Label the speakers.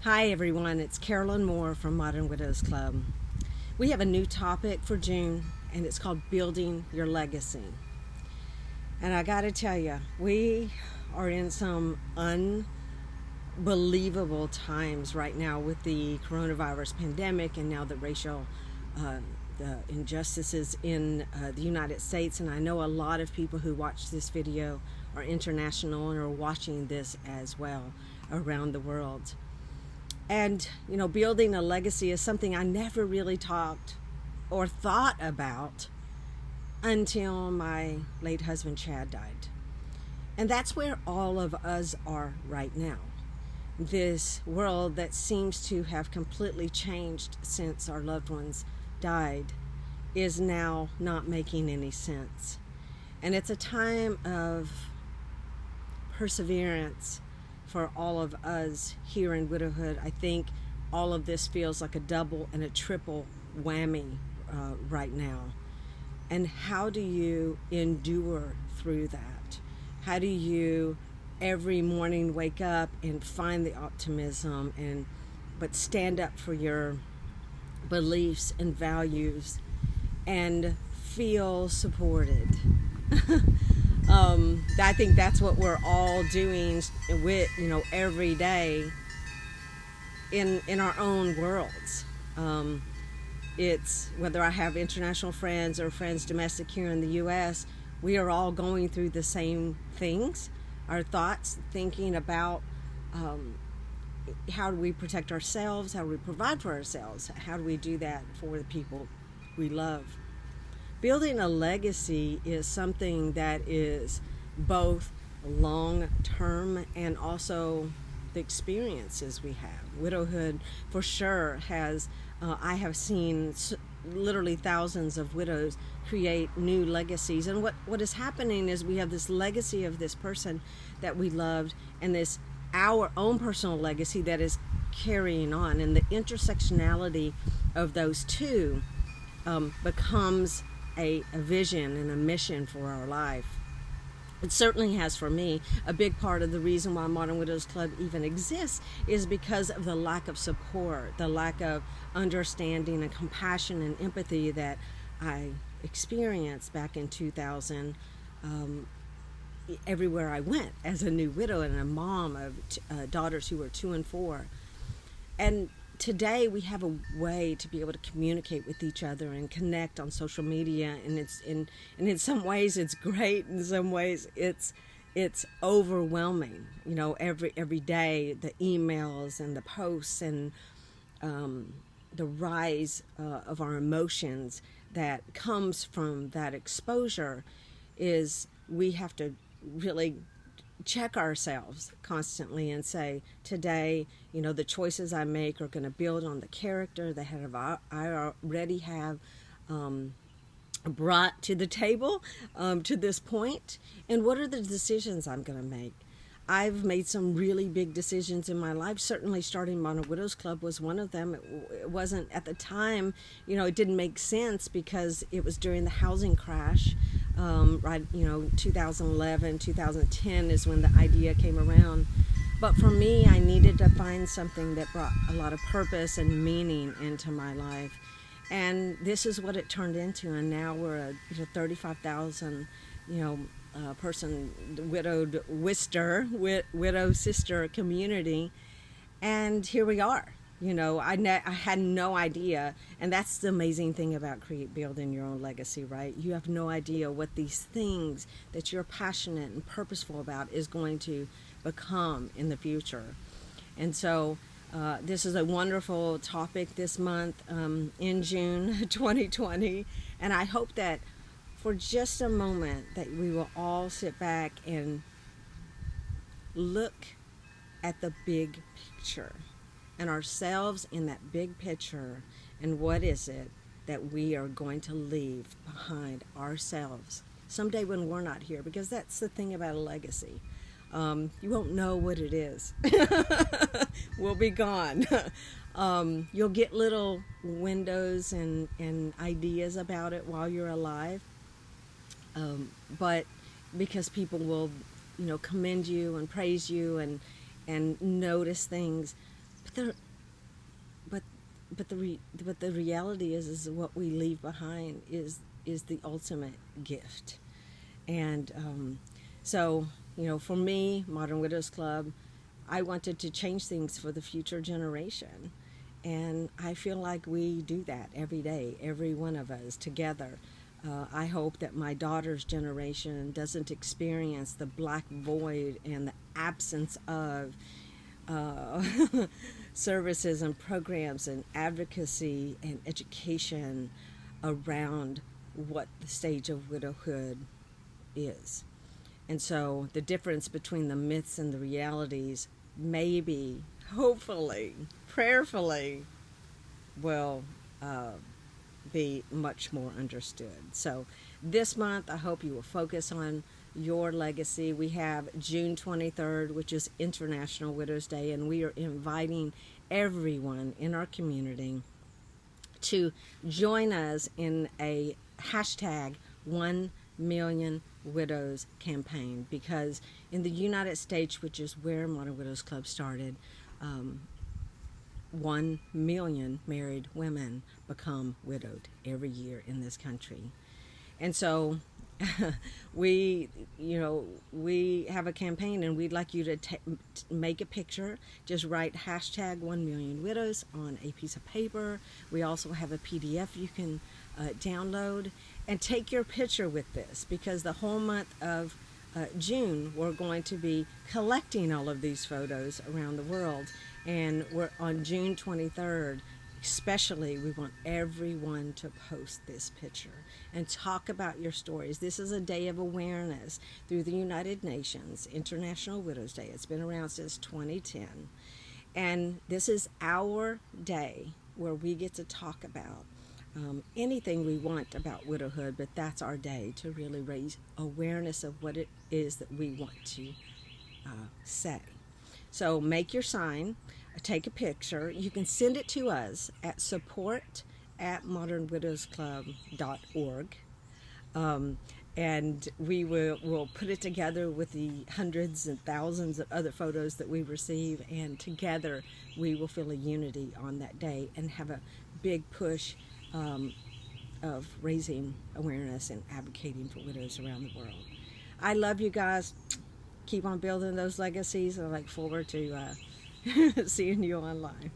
Speaker 1: Hi everyone, it's Carolyn Moor from Modern Widows Club. We have a new topic for June and it's called Building Your Legacy. And I gotta tell you, we are in some unbelievable times right now with the coronavirus pandemic and now the racial the injustices in the United States. And I know a lot of people who watch this video are international and are watching this as well around the world. And, building a legacy is something I never really talked or thought about until my late husband, Chad, died. And that's where all of us are right now. This world that seems to have completely changed since our loved ones died is now not making any sense. And it's a time of perseverance for all of us here in widowhood. I think all of this feels like a double and a triple whammy right now. And how do you endure through that? How do you every morning wake up and find the optimism but stand up for your beliefs and values and feel supported? I think that's what we're all doing with, every day in our own worlds. It's whether I have international friends or friends domestic here in the U.S., we are all going through the same things. Our thoughts, thinking about how do we protect ourselves, how do we provide for ourselves, how do we do that for the people we love. Building a legacy is something that is both long-term and also the experiences we have. Widowhood, for sure, has, I have seen literally thousands of widows create new legacies. And what is happening is we have this legacy of this person that we loved and this our own personal legacy that is carrying on. And the intersectionality of those two becomes a vision and a mission for our life. It certainly has for me. A big part of the reason why Modern Widows Club even exists is because of the lack of support, the lack of understanding and compassion and empathy that I experienced back in 2000 everywhere I went as a new widow and a mom of daughters who were 2 and 4. And today we have a way to be able to communicate with each other and connect on social media, and in some ways it's great, in some ways it's overwhelming. Every day the emails and the posts and the rise of our emotions that comes from that exposure is we have to really check ourselves constantly and say, today, the choices I make are going to build on the character that I already have brought to the table to this point, and what are the decisions I'm going to make. I've made some really big decisions in my life. Certainly starting Modern Widows Club was one of them. It wasn't at the time, it didn't make sense because it was during the housing crash. 2011, 2010 is when the idea came around. But for me, I needed to find something that brought a lot of purpose and meaning into my life. And this is what it turned into. And now we're a 35,000, person widowed widow sister community, and here we are. I had no idea, and that's the amazing thing about building your own legacy, right? You have no idea what these things that you're passionate and purposeful about is going to become in the future. And so this is a wonderful topic this month in June 2020, and I hope that for just a moment that we will all sit back and look at the big picture and ourselves in that big picture, and what is it that we are going to leave behind ourselves someday when we're not here, because that's the thing about a legacy. You won't know what it is. We'll be gone. You'll get little windows and ideas about it while you're alive, but because people will commend you and praise you and notice things. the but but the reality is what we leave behind is the ultimate gift. And so, you know, for me, Modern Widows Club, I wanted to change things for the future generation. And I feel like we do that every day, every one of us together. I hope that my daughter's generation doesn't experience the black void and the absence of uh, services and programs and advocacy and education around what the stage of widowhood is. And so the difference between the myths and the realities, maybe, hopefully, prayerfully, will be much more understood. So this month, I hope you will focus on your legacy. We have June 23rd, which is International Widows Day, and we are inviting everyone in our community to join us in a hashtag 1 million widows campaign, because in the United States, which is where Modern Widows Club started, 1 million married women become widowed every year in this country. And so we have a campaign, and we'd like you to make a picture. Just write hashtag 1 million widows on a piece of paper. We also have a PDF you can download, and take your picture with this, because the whole month of June, we're going to be collecting all of these photos around the world. And we're on June 23rd, especially, we want everyone to post this picture and talk about your stories. This is a day of awareness through the United Nations, International Widows Day. It's been around since 2010. And this is our day where we get to talk about anything we want about widowhood, but that's our day to really raise awareness of what it is that we want to say. So make your sign, take a picture. You can send it to us at support@modernwidowsclub.org. And we will put it together with the hundreds and thousands of other photos that we receive, and together we will feel a unity on that day and have a big push of raising awareness and advocating for widows around the world. I love you guys. Keep on building those legacies, and I look forward to seeing you online.